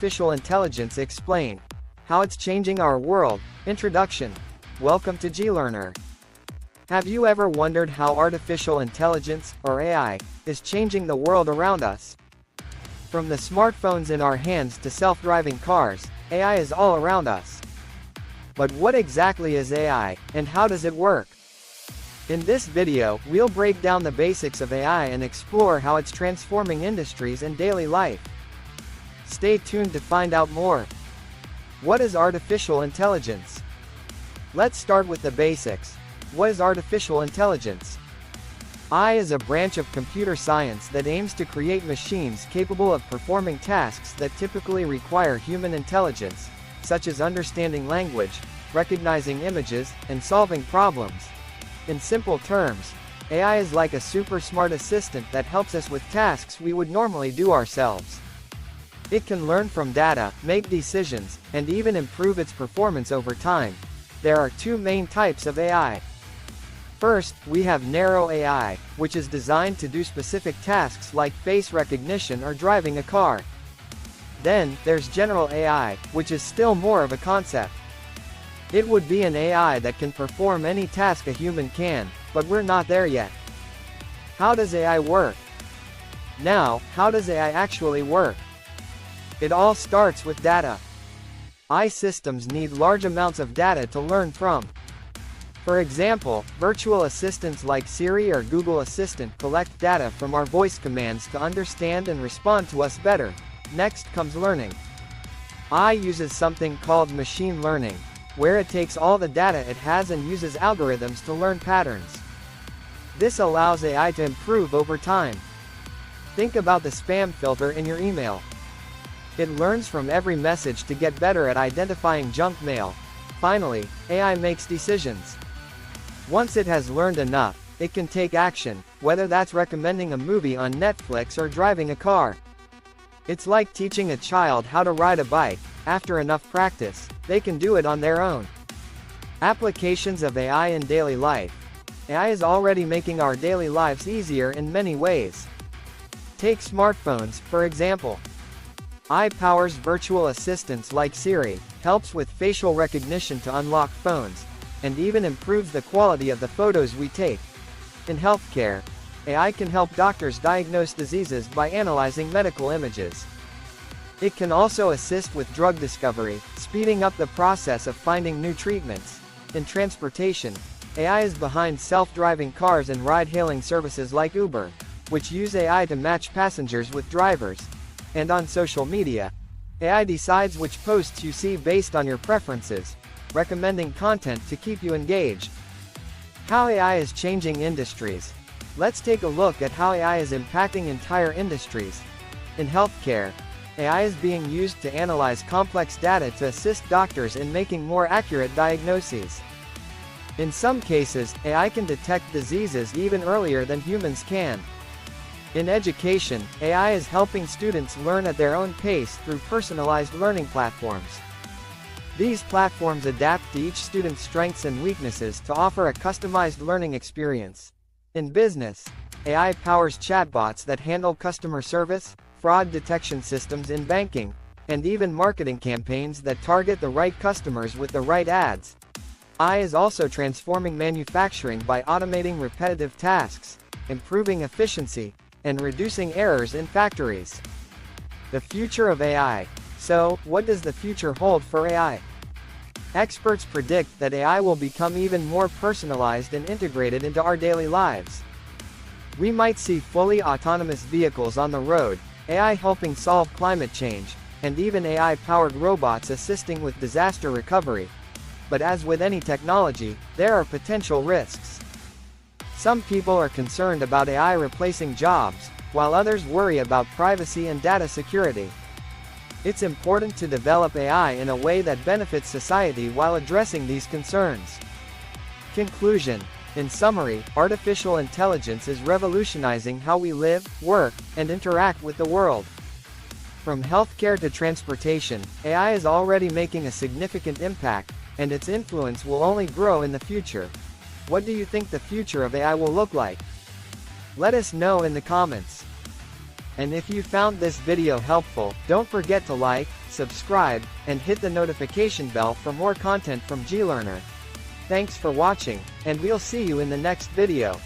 Artificial intelligence explained. How it's changing our world. Introduction. Welcome to GLearner. Have you ever wondered how artificial intelligence, or AI, is changing the world around us? From the smartphones in our hands to self-driving cars, AI is all around us. But what exactly is AI, and how does it work? In this video, we'll break down the basics of AI and explore how it's transforming industries and daily life. Stay tuned to find out more. What is artificial intelligence? Let's start with the basics. What is artificial intelligence? AI is a branch of computer science that aims to create machines capable of performing tasks that typically require human intelligence, such as understanding language, recognizing images, and solving problems. In simple terms, AI is like a super smart assistant that helps us with tasks we would normally do ourselves. It can learn from data, make decisions, and even improve its performance over time. There are two main types of AI. First, we have narrow AI, which is designed to do specific tasks like face recognition or driving a car. Then, there's general AI, which is still more of a concept. It would be an AI that can perform any task a human can, but we're not there yet. How does AI work? Now, how does AI actually work? It all starts with data. AI systems need large amounts of data to learn from. For example, virtual assistants like Siri or Google Assistant collect data from our voice commands to understand and respond to us better. Next comes learning. AI uses something called machine learning, where it takes all the data it has and uses algorithms to learn patterns. This allows AI to improve over time. Think about the spam filter in your email. It learns from every message to get better at identifying junk mail. Finally, AI makes decisions. Once it has learned enough, it can take action, whether that's recommending a movie on Netflix or driving a car. It's like teaching a child how to ride a bike. After enough practice, they can do it on their own. Applications of AI in daily life. AI is already making our daily lives easier in many ways. Take smartphones, for example. AI powers virtual assistants like Siri, helps with facial recognition to unlock phones, and even improves the quality of the photos we take. In healthcare, AI can help doctors diagnose diseases by analyzing medical images. It can also assist with drug discovery, speeding up the process of finding new treatments. In transportation, AI is behind self-driving cars and ride-hailing services like Uber, which use AI to match passengers with drivers. And on social media, AI decides which posts you see based on your preferences, recommending content to keep you engaged. How AI is changing industries. Let's take a look at how AI is impacting entire industries. In healthcare, AI is being used to analyze complex data to assist doctors in making more accurate diagnoses. In some cases, AI can detect diseases even earlier than humans can. In education, AI is helping students learn at their own pace through personalized learning platforms. These platforms adapt to each student's strengths and weaknesses to offer a customized learning experience. In business, AI powers chatbots that handle customer service, fraud detection systems in banking, and even marketing campaigns that target the right customers with the right ads. AI is also transforming manufacturing by automating repetitive tasks, improving efficiency, and reducing errors in factories. The future of AI. So, what does the future hold for AI? Experts predict that AI will become even more personalized and integrated into our daily lives. We might see fully autonomous vehicles on the road, AI helping solve climate change, and even AI-powered robots assisting with disaster recovery. But as with any technology, there are potential risks. Some people are concerned about AI replacing jobs, while others worry about privacy and data security. It's important to develop AI in a way that benefits society while addressing these concerns. Conclusion. In summary, artificial intelligence is revolutionizing how we live, work, and interact with the world. From healthcare to transportation, AI is already making a significant impact, and its influence will only grow in the future. What do you think the future of AI will look like? Let us know in the comments. And if you found this video helpful, don't forget to like, subscribe, and hit the notification bell for more content from GLearner. Thanks for watching, and we'll see you in the next video.